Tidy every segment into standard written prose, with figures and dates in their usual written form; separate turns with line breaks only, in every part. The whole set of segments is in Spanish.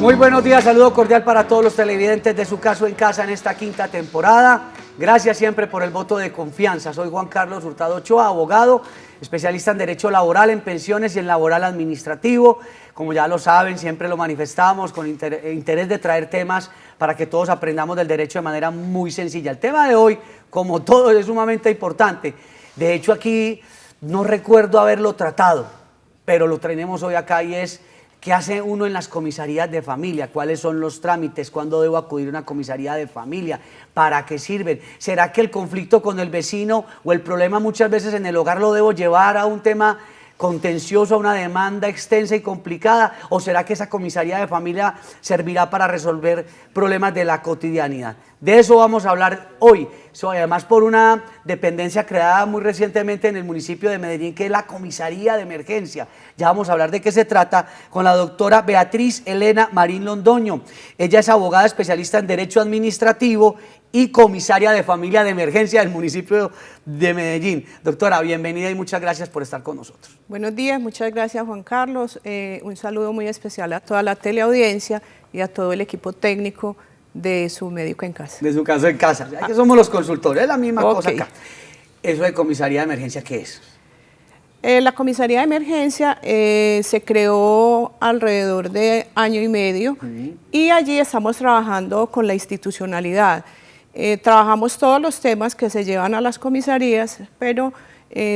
Muy buenos días, saludo cordial para todos los televidentes de Su Caso en Casa en esta quinta temporada. Gracias siempre por el voto de confianza. Soy Juan Carlos Hurtado Ochoa, abogado, especialista en Derecho Laboral, en Pensiones y en Laboral Administrativo. Como ya lo saben, siempre lo manifestamos con interés de traer temas para que todos aprendamos del derecho de manera muy sencilla. El tema de hoy, como todo, es sumamente importante. De hecho, aquí no recuerdo haberlo tratado, pero lo tenemos hoy acá y es: ¿qué hace uno en las comisarías de familia? ¿Cuáles son los trámites? ¿Cuándo debo acudir a una comisaría de familia? ¿Para qué sirven? ¿Será que el conflicto con el vecino o el problema muchas veces en el hogar lo debo llevar a un tema contencioso, a una demanda extensa y complicada? ¿O será que esa comisaría de familia servirá para resolver problemas de la cotidianidad? De eso vamos a hablar hoy, además por una dependencia creada muy recientemente en el municipio de Medellín, que es la Comisaría de Emergencia. Ya vamos a hablar de qué se trata con la doctora Beatriz Elena Marín Londoño. Ella es abogada especialista en Derecho Administrativo y comisaria de familia de emergencia del municipio de Medellín. Doctora, bienvenida y muchas gracias por estar con nosotros.
Buenos días, muchas gracias Juan Carlos. Un saludo muy especial a toda la teleaudiencia y a todo el equipo técnico de Su Médico en Casa.
De Su Caso en Casa, ya que somos los consultores, es la misma cosa acá. ¿Eso de comisaría de emergencia qué es?
La comisaría de emergencia se creó alrededor de año y medio y allí estamos trabajando con la institucionalidad. Trabajamos todos los temas que se llevan a las comisarías, pero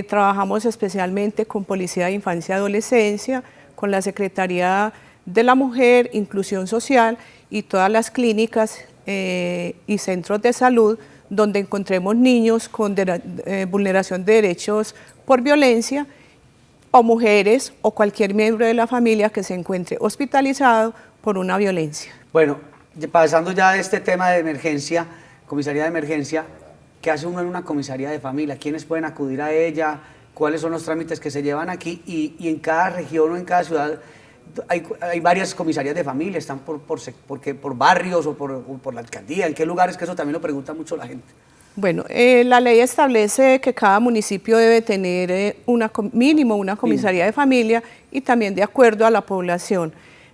trabajamos especialmente con Policía de Infancia y Adolescencia, con la Secretaría de la Mujer, Inclusión Social y todas las clínicas y centros de salud donde encontremos niños con vulneración de derechos por violencia, o mujeres o cualquier miembro de la familia que se encuentre hospitalizado por una violencia.
Bueno, pasando ya de este tema de emergencia, comisaría de emergencia, ¿qué hace uno en una comisaría de familia? ¿Quiénes pueden acudir a ella? ¿Cuáles son los trámites que se llevan aquí? Y en cada región o en cada ciudad hay varias comisarías de familia, están por barrios o por la alcaldía. ¿En qué lugares? Que eso también lo pregunta mucho la gente.
Bueno, la ley establece que cada municipio debe tener mínimo una comisaría de familia y también de acuerdo a la población.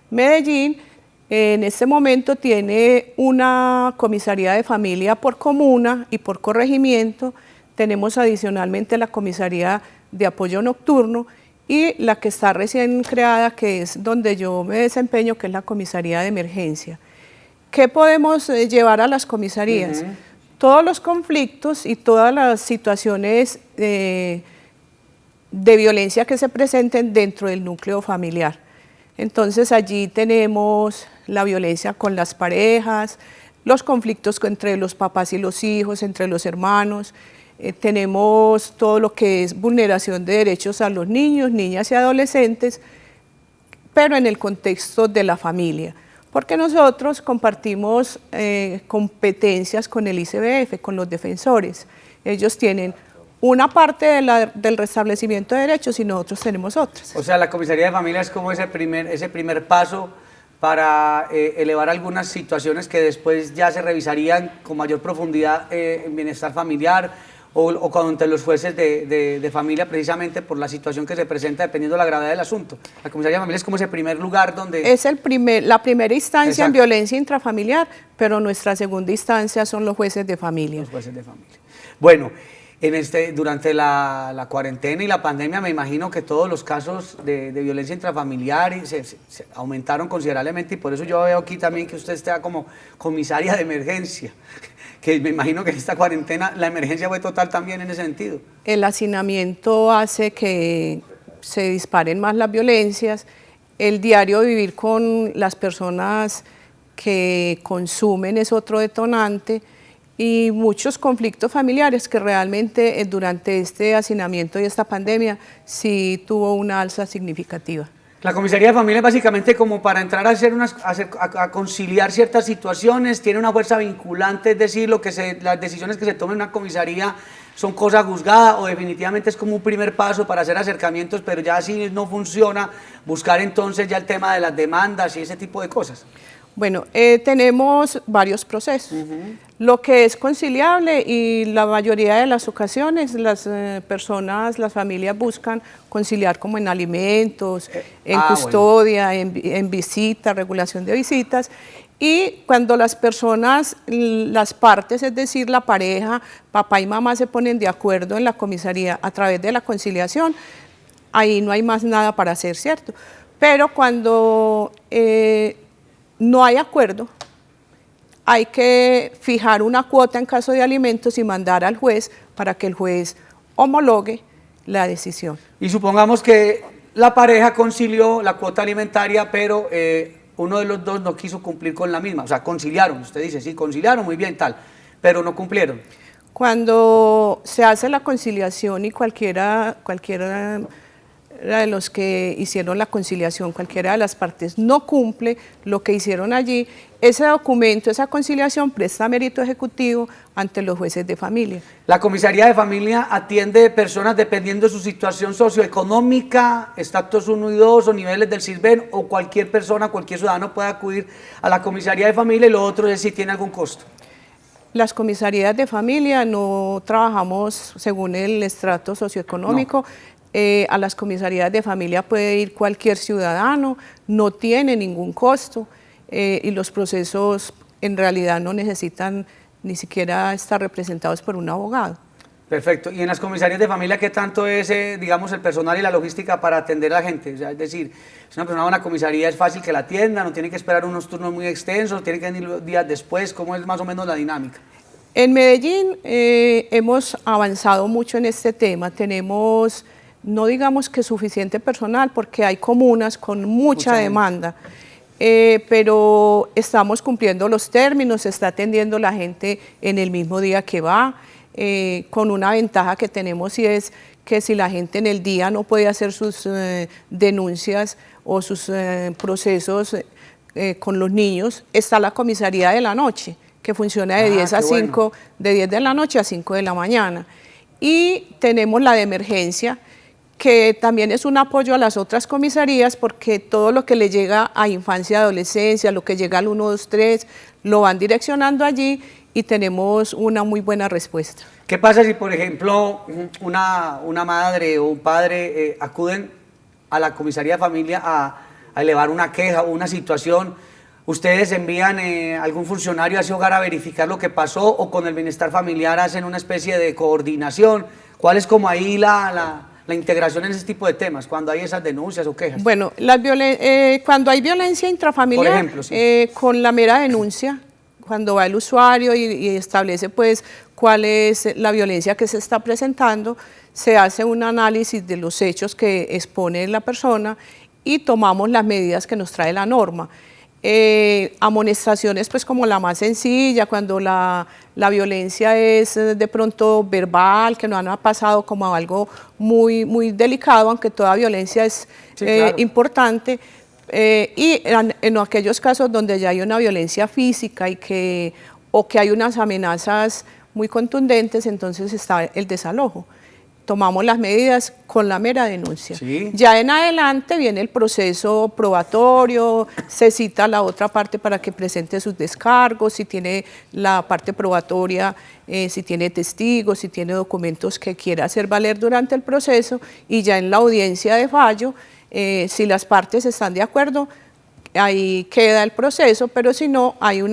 Medellín en este momento tiene una comisaría de familia por comuna y por corregimiento. Tenemos adicionalmente la comisaría de apoyo nocturno y la que está recién creada, que es donde yo me desempeño, que es la comisaría de emergencia. ¿Qué podemos llevar a las comisarías? Todos los conflictos y todas las situaciones de violencia que se presenten dentro del núcleo familiar. Entonces allí tenemos la violencia con las parejas, los conflictos entre los papás y los hijos, entre los hermanos. Tenemos todo lo que es vulneración de derechos a los niños, niñas y adolescentes, pero en el contexto de la familia. Porque nosotros compartimos competencias con el ICBF, con los defensores. Ellos tienen una parte del restablecimiento de derechos y nosotros tenemos otras.
O sea, la comisaría de familia es como ese primer paso para elevar algunas situaciones que después ya se revisarían con mayor profundidad en bienestar familiar o con entre los jueces de familia, precisamente por la situación que se presenta dependiendo de la gravedad del asunto. La comisaría de familia es como ese primer lugar donde...
Es la primera instancia. Exacto. En violencia intrafamiliar, pero nuestra segunda instancia son los jueces de familia.
Los jueces de familia. Bueno, durante la cuarentena y la pandemia me imagino que todos los casos de violencia intrafamiliar se aumentaron considerablemente y por eso yo veo aquí también que usted está como comisaria de emergencia, que me imagino que en esta cuarentena la emergencia fue total también en ese sentido.
El hacinamiento hace que se disparen más las violencias, el diario vivir con las personas que consumen es otro detonante, y muchos conflictos familiares que realmente durante este hacinamiento y esta pandemia sí tuvo una alza significativa.
La comisaría de familia es básicamente como para entrar a conciliar ciertas situaciones, tiene una fuerza vinculante, es decir, las decisiones que se tomen en una comisaría son cosa juzgada o definitivamente es como un primer paso para hacer acercamientos, pero ya si no funciona, buscar entonces ya el tema de las demandas y ese tipo de cosas.
Bueno, tenemos varios procesos. Lo que es conciliable, y la mayoría de las ocasiones las personas, las familias buscan conciliar como en alimentos, en custodia, bueno, en visitas, regulación de visitas. Y cuando las personas, las partes, es decir, la pareja, papá y mamá se ponen de acuerdo en la comisaría a través de la conciliación, ahí no hay más nada para hacer, ¿cierto? Pero cuando no hay acuerdo, hay que fijar una cuota en caso de alimentos y mandar al juez para que el juez homologue la decisión.
Y supongamos que la pareja concilió la cuota alimentaria, pero uno de los dos no quiso cumplir con la misma. O sea, conciliaron, usted dice, sí, conciliaron, muy bien, tal, pero no cumplieron.
Cuando se hace la conciliación y cualquiera de los que hicieron la conciliación, cualquiera de las partes no cumple lo que hicieron allí, ese documento, esa conciliación presta mérito ejecutivo ante los jueces de familia.
La comisaría de familia atiende personas dependiendo de su situación socioeconómica, estatus 1 y 2 o niveles del SISBEN, o cualquier persona, cualquier ciudadano puede acudir a la comisaría de familia, y lo otro es si tiene algún costo.
Las comisarías de familia no trabajamos según el estrato socioeconómico. No. A las comisarías de familia puede ir cualquier ciudadano, no tiene ningún costo, y los procesos en realidad no necesitan ni siquiera estar representados por un abogado.
Perfecto. ¿Y en las comisarías de familia qué tanto es, digamos, el personal y la logística para atender a la gente? O sea, es decir, si una persona va a una comisaría es fácil que la atiendan, no tiene que esperar unos turnos muy extensos, tiene que venir días después. ¿Cómo es más o menos la dinámica?
En Medellín hemos avanzado mucho en este tema. Tenemos, no digamos que suficiente personal, porque hay comunas con mucha demanda, pero estamos cumpliendo los términos, se está atendiendo la gente en el mismo día que va, con una ventaja que tenemos, y es que si la gente en el día no puede hacer sus denuncias o sus procesos con los niños, está la comisaría de la noche, que funciona de 10 a 5, bueno, de 10 de la noche a 5 de la mañana. Y tenemos la de emergencia, que también es un apoyo a las otras comisarías, porque todo lo que le llega a infancia y adolescencia, lo que llega al 1, 2, 3, lo van direccionando allí, y tenemos una muy buena respuesta.
¿Qué pasa si, por ejemplo, una madre o un padre acuden a la comisaría de familia a elevar una queja o una situación? ¿Ustedes envían algún funcionario a ese hogar a verificar lo que pasó, o con el bienestar familiar hacen una especie de coordinación? ¿Cuál es como ahí la integración en ese tipo de temas, cuando hay esas denuncias o quejas?
Bueno, cuando hay violencia intrafamiliar, por ejemplo, sí, con la mera denuncia, cuando va el usuario y establece pues cuál es la violencia que se está presentando, se hace un análisis de los hechos que expone la persona y tomamos las medidas que nos trae la norma. Amonestaciones pues como la más sencilla, cuando la violencia es de pronto verbal, que no ha pasado como algo muy, muy delicado, aunque toda violencia es sí, claro, importante. Y en aquellos casos donde ya hay una violencia física o que hay unas amenazas muy contundentes, entonces está el desalojo. Tomamos las medidas con la mera denuncia. Sí. Ya en adelante viene el proceso probatorio, se cita a la otra parte para que presente sus descargos, si tiene la parte probatoria, si tiene testigos, si tiene documentos que quiera hacer valer durante el proceso, y ya en la audiencia de fallo, si las partes están de acuerdo, ahí queda el proceso, pero si no, hay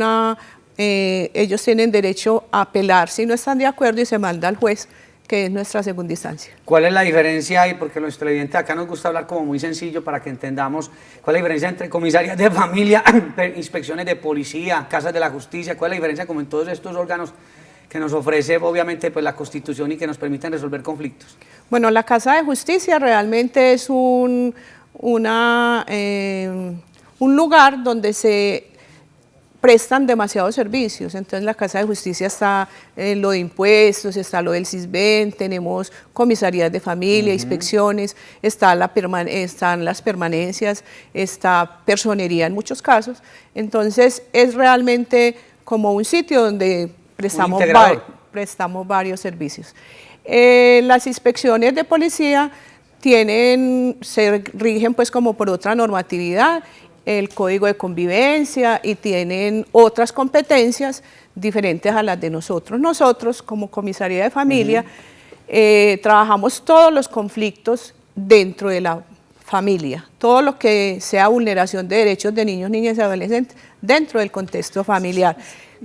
ellos tienen derecho a apelar si no están de acuerdo, y se manda al juez, que es nuestra segunda instancia.
¿Cuál es la diferencia ahí? Porque los televidentes acá nos gusta hablar como muy sencillo para que entendamos cuál es la diferencia entre comisarías de familia, inspecciones de policía, casas de la justicia. ¿Cuál es la diferencia como en todos estos órganos que nos ofrece obviamente pues la Constitución y que nos permiten resolver conflictos?
Bueno, la Casa de Justicia realmente es un lugar donde se prestan demasiados servicios. Entonces la Casa de Justicia está lo de impuestos, está lo del SISBEN, tenemos comisarías de familia, inspecciones, están las permanencias, está personería en muchos casos. Entonces es realmente como un sitio donde prestamos varios servicios. Las inspecciones de policía se rigen pues como por otra normatividad, el Código de Convivencia, y tienen otras competencias diferentes a las de nosotros. Nosotros, como comisaría de familia, trabajamos todos los conflictos dentro de la familia, todo lo que sea vulneración de derechos de niños, niñas y adolescentes dentro del contexto familiar.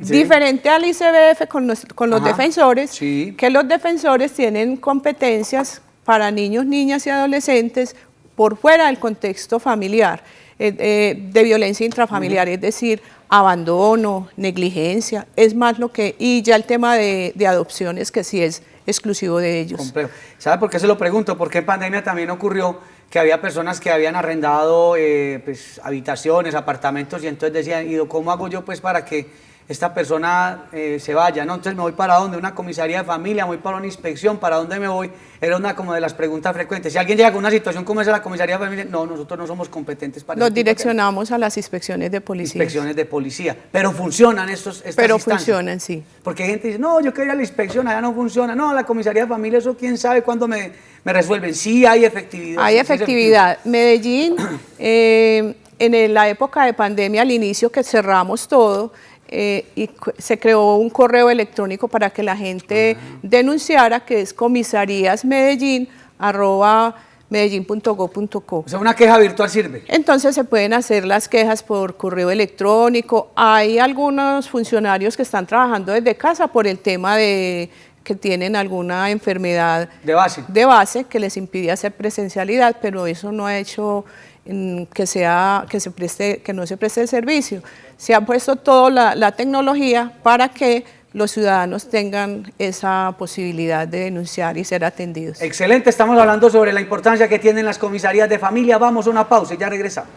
Sí. Diferente al ICBF con los defensores, sí, que los defensores tienen competencias para niños, niñas y adolescentes por fuera del contexto familiar, de violencia intrafamiliar, es decir, abandono, negligencia, es más lo que, y ya el tema de adopciones que sí es exclusivo de ellos.
Complejo. ¿Sabe por qué se lo pregunto? Porque en pandemia también ocurrió que había personas que habían arrendado pues, habitaciones, apartamentos, y entonces decían, ¿y cómo hago yo pues para que esta persona se vaya? ¿No? Entonces me voy para dónde, una comisaría de familia, me voy para una inspección, ¿para dónde me voy? Era una como de las preguntas frecuentes. Si alguien llega con una situación como esa a la comisaría de familia, no, nosotros no somos competentes para eso.
Nos direccionamos a las inspecciones de policía.
Inspecciones de policía, pero funcionan estas
Pero
instancias.
Funcionan, sí.
Porque hay gente que dice, no, yo quería la inspección, allá no funciona. No, la comisaría de familia, eso quién sabe cuándo me resuelven. Sí hay efectividad.
Hay efectividad. Medellín, en la época de pandemia, al inicio que cerramos todo, y se creó un correo electrónico para que la gente denunciara, que es comisaríasmedellín@medellin.gov.co.
O sea, una queja virtual sirve.
Entonces se pueden hacer las quejas por correo electrónico. Hay algunos funcionarios que están trabajando desde casa por el tema de que tienen alguna enfermedad de base que les impide hacer presencialidad, pero eso no ha hecho que no se preste el servicio. Se ha puesto toda la tecnología para que los ciudadanos tengan esa posibilidad de denunciar y ser atendidos.
Excelente, estamos hablando sobre la importancia que tienen las comisarías de familia. Vamos a una pausa y ya regresamos.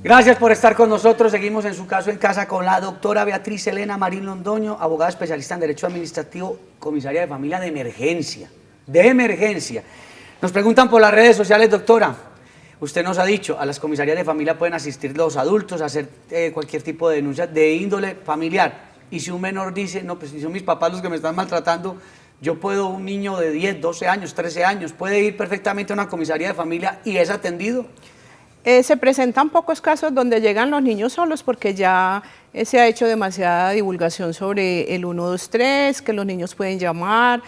Gracias por estar con nosotros. Seguimos en Su Caso en Casa con la doctora Beatriz Elena Marín Londoño, abogada especialista en Derecho Administrativo, comisaria de familia de emergencia. Nos preguntan por las redes sociales, doctora. Usted nos ha dicho, a las comisarías de familia pueden asistir los adultos a hacer cualquier tipo de denuncia de índole familiar. Y si un menor dice, no, pues si son mis papás los que me están maltratando, yo puedo, un niño de 10, 12 años, 13 años, puede ir perfectamente a una comisaría de familia y es atendido.
Se presentan pocos casos donde llegan los niños solos porque ya se ha hecho demasiada divulgación sobre el 123, que los niños pueden llaman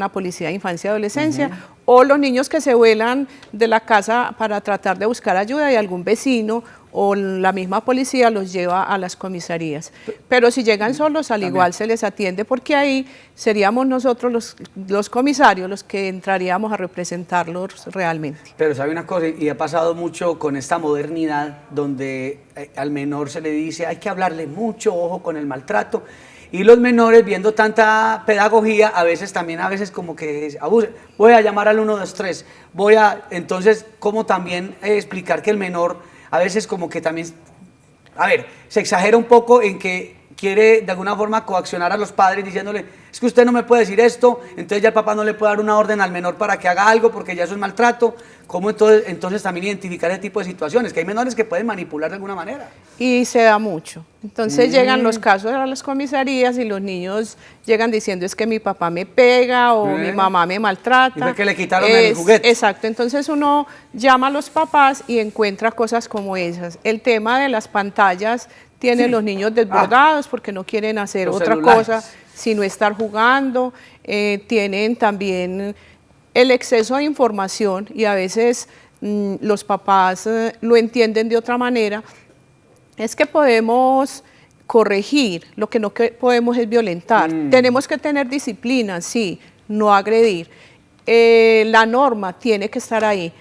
a Policía de Infancia y Adolescencia, o los niños que se vuelan de la casa para tratar de buscar ayuda y algún vecino o la misma policía los lleva a las comisarías. Pero si llegan solos, al igual se les atiende, porque ahí seríamos nosotros los comisarios los que entraríamos a representarlos realmente.
Pero sabe una cosa, y ha pasado mucho con esta modernidad, donde al menor se le dice hay que hablarle mucho, ojo con el maltrato, y los menores, viendo tanta pedagogía, a veces como que abusan. Voy a llamar al 123, entonces, ¿cómo también explicar que el menor a veces como que también, se exagera un poco en que quiere de alguna forma coaccionar a los padres diciéndole, es que usted no me puede decir esto, entonces ya el papá no le puede dar una orden al menor para que haga algo porque ya eso es maltrato? ¿Cómo entonces también identificar ese tipo de situaciones? Que hay menores que pueden manipular de alguna manera.
Y se da mucho. Entonces llegan los casos a las comisarías y los niños llegan diciendo es que mi papá me pega o mi mamá me maltrata.
Y fue que le quitaron el juguete.
Exacto, entonces uno llama a los papás y encuentra cosas como esas. El tema de las pantallas tiene los niños desbordados porque no quieren hacer otra cosa sino estar jugando. Tienen también el exceso de información y a veces los papás lo entienden de otra manera. Es que podemos corregir, lo que no podemos es violentar. Tenemos que tener disciplina, sí, no agredir. La norma tiene que estar ahí.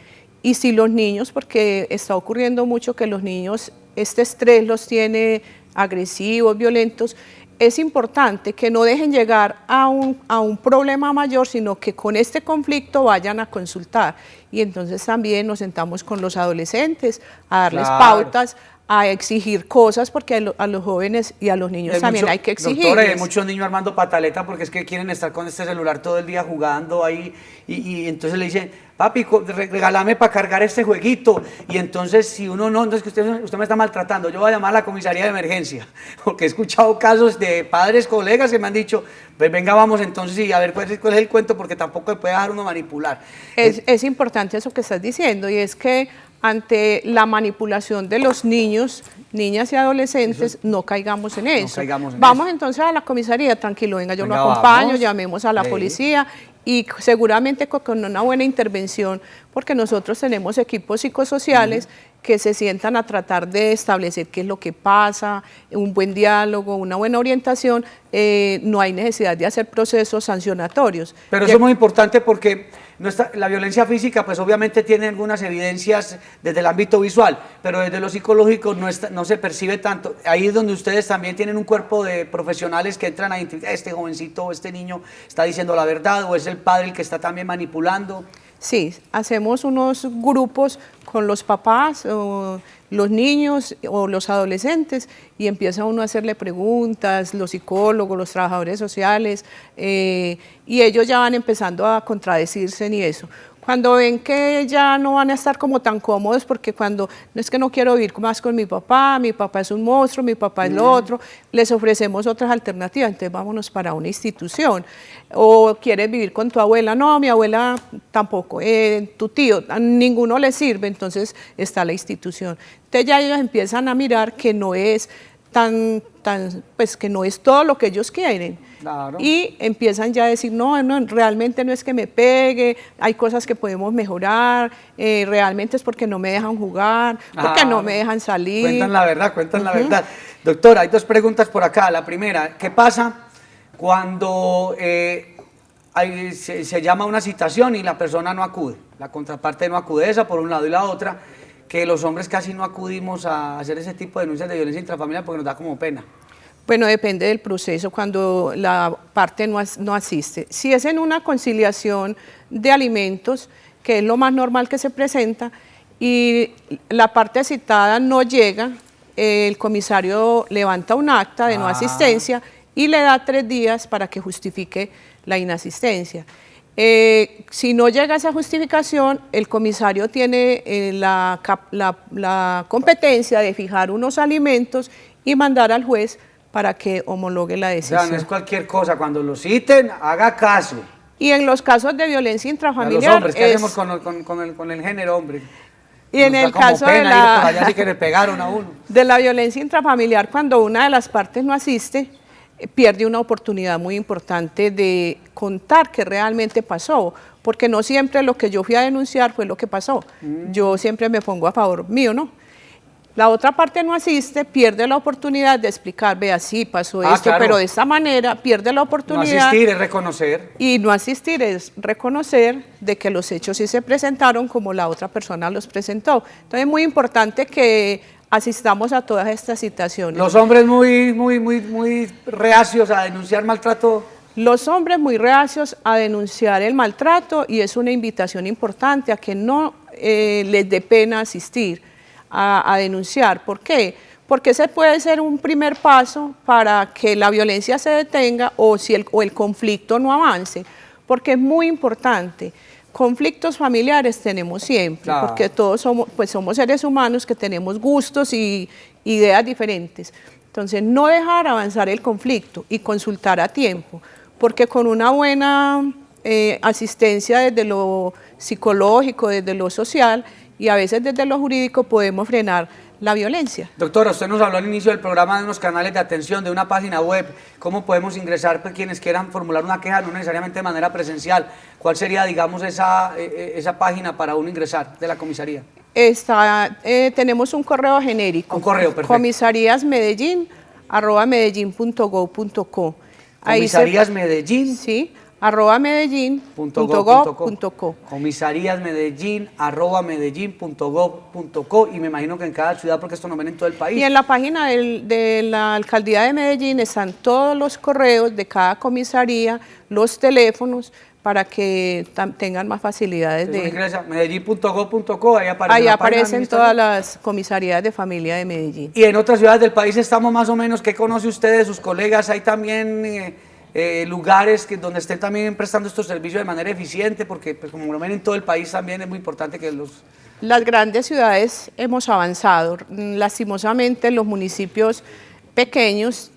Y si los niños, porque está ocurriendo mucho que los niños, este estrés los tiene agresivos, violentos, es importante que no dejen llegar a un problema mayor, sino que con este conflicto vayan a consultar. Y entonces también nos sentamos con los adolescentes a darles pautas, a exigir cosas, porque a los jóvenes y a los niños también hay que exigirles.
Doctora, hay muchos niños armando pataleta porque es que quieren estar con este celular todo el día jugando ahí y entonces le dicen, papi, regálame para cargar este jueguito. Y entonces si uno no, entonces que usted me está maltratando, yo voy a llamar a la comisaría de emergencia, porque he escuchado casos de padres, colegas que me han dicho, pues venga, vamos entonces y a ver cuál es el cuento, porque tampoco le puede dejar uno manipular.
Es importante eso que estás diciendo, y es que ante la manipulación de los niños, niñas y adolescentes, no caigamos en eso. Vamos entonces a la comisaría, tranquilo, venga, yo lo acompaño, llamemos a la policía, y seguramente con una buena intervención, porque nosotros tenemos equipos psicosociales que se sientan a tratar de establecer qué es lo que pasa, un buen diálogo, una buena orientación, no hay necesidad de hacer procesos sancionatorios.
Pero eso es muy importante porque la violencia física pues obviamente tiene algunas evidencias desde el ámbito visual, pero desde lo psicológico no se percibe tanto. Ahí es donde ustedes también tienen un cuerpo de profesionales que entran a identificar, este jovencito o este niño está diciendo la verdad, o es el padre el que está también manipulando.
Sí, hacemos unos grupos con los papás, o los niños o los adolescentes, y empieza uno a hacerle preguntas, los psicólogos, los trabajadores sociales, y ellos ya van empezando a contradecirse en eso. Cuando ven que ya no van a estar como tan cómodos, porque cuando no es que no quiero vivir más con mi papá es un monstruo, mi papá es lo otro, les ofrecemos otras alternativas, entonces vámonos para una institución. O quieres vivir con tu abuela, no, mi abuela tampoco, tu tío, a ninguno le sirve, entonces está la institución. Entonces ya ellos empiezan a mirar que no es pues que no es todo lo que ellos quieren.
Claro.
Y empiezan ya a decir, no, realmente no es que me pegue, hay cosas que podemos mejorar, realmente es porque no me dejan jugar, porque no me dejan salir.
Cuentan la verdad. Doctora, hay dos preguntas por acá. La primera, ¿qué pasa cuando se llama a una citación y la persona no acude? La contraparte no acude, esa por un lado, y la otra, que los hombres casi no acudimos a hacer ese tipo de denuncias de violencia intrafamiliar porque nos da como pena.
Bueno, depende del proceso cuando la parte no asiste. Si es en una conciliación de alimentos, que es lo más normal que se presenta, y la parte citada no llega, el comisario levanta un acta de no asistencia y le da 3 días para que justifique la inasistencia. Si no llega esa justificación, el comisario tiene la competencia de fijar unos alimentos y mandar al juez para que homologue la decisión.
O sea, no es cualquier cosa, cuando lo citen, haga caso.
Y en los casos de violencia intrafamiliar...
Los hombres, ¿qué hacemos con el género hombre?
Y en el caso de
allá sí que le pegaron a uno.
De la violencia intrafamiliar, cuando una de las partes no asiste, pierde una oportunidad muy importante de contar qué realmente pasó, porque no siempre lo que yo fui a denunciar fue lo que pasó. Yo siempre me pongo a favor mío, ¿no? La otra parte no asiste, pierde la oportunidad de explicar, vea, sí, pasó esto, claro, pero de esta manera pierde la oportunidad.
No asistir es reconocer.
Y no asistir es reconocer de que los hechos sí se presentaron como la otra persona los presentó. Entonces es muy importante que asistamos a todas estas citaciones.
Los hombres muy reacios a denunciar maltrato.
Los hombres muy reacios a denunciar el maltrato, y es una invitación importante a que no les dé pena asistir a denunciar. ¿Por qué? Porque ese puede ser un primer paso para que la violencia se detenga o el conflicto no avance, porque es muy importante. Conflictos familiares tenemos siempre, claro, porque todos somos seres humanos que tenemos gustos y ideas diferentes. Entonces, no dejar avanzar el conflicto y consultar a tiempo, porque con una buena asistencia desde lo psicológico, desde lo social y a veces desde lo jurídico podemos frenar la violencia.
Doctora, usted nos habló al inicio del programa de unos canales de atención, de una página web. ¿Cómo podemos ingresar pues, quienes quieran formular una queja, no necesariamente de manera presencial? ¿Cuál sería, digamos, esa página para uno ingresar de la comisaría?
Tenemos un correo genérico.
Un correo, perfecto.
comisaríasmedellín@medellin.gov.co.
Comisaríasmedellín.
Sí. @medellin.gov.co.
comisaríasmedellín@medellin.gov.co, y me imagino que en cada ciudad, porque esto no ven en todo el país.
Y en la página de la Alcaldía de Medellín están todos los correos de cada comisaría, los teléfonos, para que tengan más facilidades
Entonces
de...
uno ingresa medellín.gov.co, ahí aparece
Ahí
la página
aparecen todas las comisarías de familia de Medellín.
Y en otras ciudades del país estamos más o menos. ¿Qué conoce usted de sus colegas? ¿Hay también lugares donde estén también prestando estos servicios de manera eficiente? Porque pues, como lo ven en todo el país también es muy importante que los...
Las grandes ciudades hemos avanzado. Lastimosamente los municipios pequeños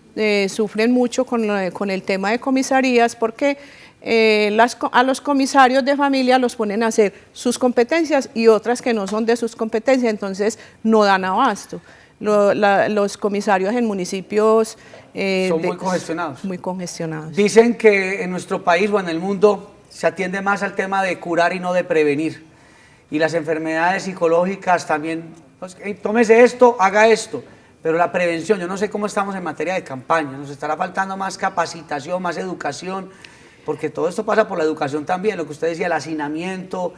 sufren mucho con el tema de comisarías porque a los comisarios de familia los ponen a hacer sus competencias y otras que no son de sus competencias, entonces no dan abasto. Los comisarios en municipios
son muy congestionados.
Muy congestionados.
Dicen que en nuestro país o en el mundo se atiende más al tema de curar y no de prevenir. Y las enfermedades psicológicas también, pues, tómese esto, haga esto. Pero la prevención, yo no sé cómo estamos en materia de campaña, nos estará faltando más capacitación, más educación, porque todo esto pasa por la educación también, lo que usted decía, el hacinamiento,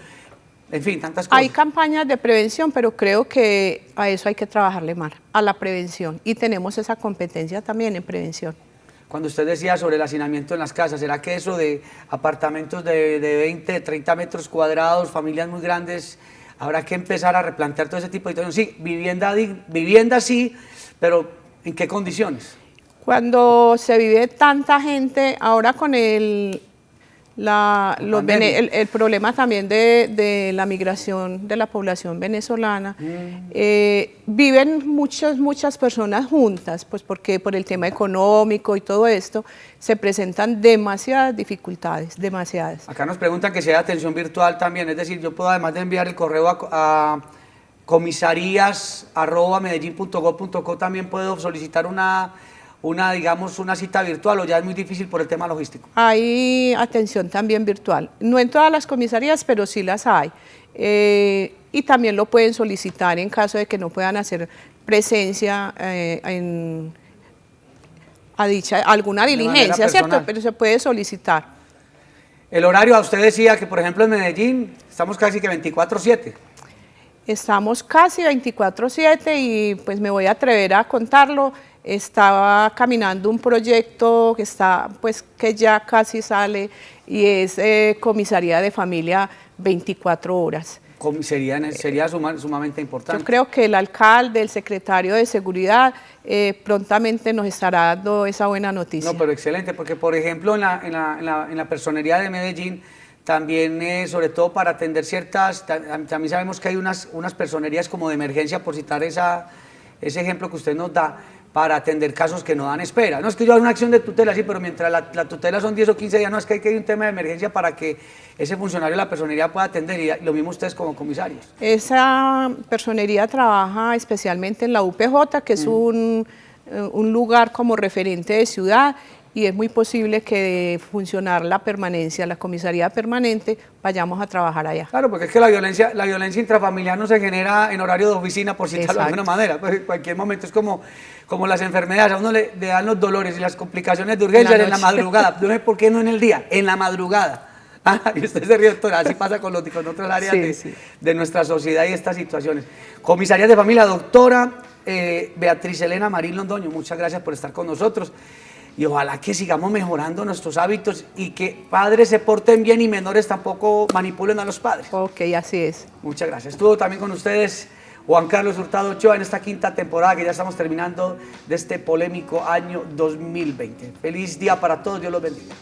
en fin, tantas cosas.
Hay campañas de prevención, pero creo que a eso hay que trabajarle más, a la prevención, y tenemos esa competencia también en prevención.
Cuando usted decía sobre el hacinamiento en las casas, ¿será que eso de apartamentos de 20, 30 metros cuadrados, familias muy grandes, habrá que empezar a replantear todo ese tipo de situaciones? Sí, vivienda sí, pero ¿en qué condiciones?
Cuando se vive tanta gente, ahora con el problema también de la migración de la población venezolana, viven muchas personas juntas, pues porque por el tema económico y todo esto, se presentan demasiadas dificultades, demasiadas.
Acá nos preguntan que si hay atención virtual también, es decir, yo puedo además de enviar el correo a comisarías@medellin.gov.co también puedo solicitar digamos, una cita virtual, o ya es muy difícil por el tema logístico.
Hay atención también virtual, no en todas las comisarías, pero sí las hay. Y también lo pueden solicitar en caso de que no puedan hacer presencia alguna diligencia, ¿cierto? Pero se puede solicitar.
El horario, a usted decía que por ejemplo en Medellín estamos casi que 24/7.
Estamos casi 24/7 y pues me voy a atrever a contarlo. Estaba caminando un proyecto que ya casi sale y es comisaría de familia 24 horas.
Sería sumamente importante.
Yo creo que el alcalde, el secretario de seguridad prontamente nos estará dando esa buena noticia.
No, pero excelente, porque por ejemplo en la personería de Medellín también, sobre todo para atender también sabemos que hay unas personerías como de emergencia, por citar ese ejemplo que usted nos da, para atender casos que no dan espera. No es que yo haga una acción de tutela, sí, pero mientras la tutela son 10 o 15 días, no es que hay que ir un tema de emergencia para que ese funcionario de la personería pueda atender, y lo mismo ustedes como comisarios.
Esa personería trabaja especialmente en la UPJ, que es un lugar como referente de ciudad, y es muy posible que de funcionar la comisaría permanente, vayamos a trabajar allá.
Claro, porque es que la violencia intrafamiliar no se genera en horario de oficina, por citarlo de alguna manera. Pues en cualquier momento es como las enfermedades, a uno le dan los dolores y las complicaciones de urgencia en la madrugada. No sé por qué no en el día, en la madrugada. Y usted se ríe, doctora, así pasa con otras áreas de nuestra sociedad y estas situaciones. Comisarías de familia, doctora Beatriz Elena Marín Londoño, muchas gracias por estar con nosotros. Y ojalá que sigamos mejorando nuestros hábitos y que padres se porten bien y menores tampoco manipulen a los padres.
Ok, así es.
Muchas gracias. Estuvo también con ustedes Juan Carlos Hurtado Ochoa en esta quinta temporada que ya estamos terminando de este polémico año 2020. Feliz día para todos, Dios los bendiga.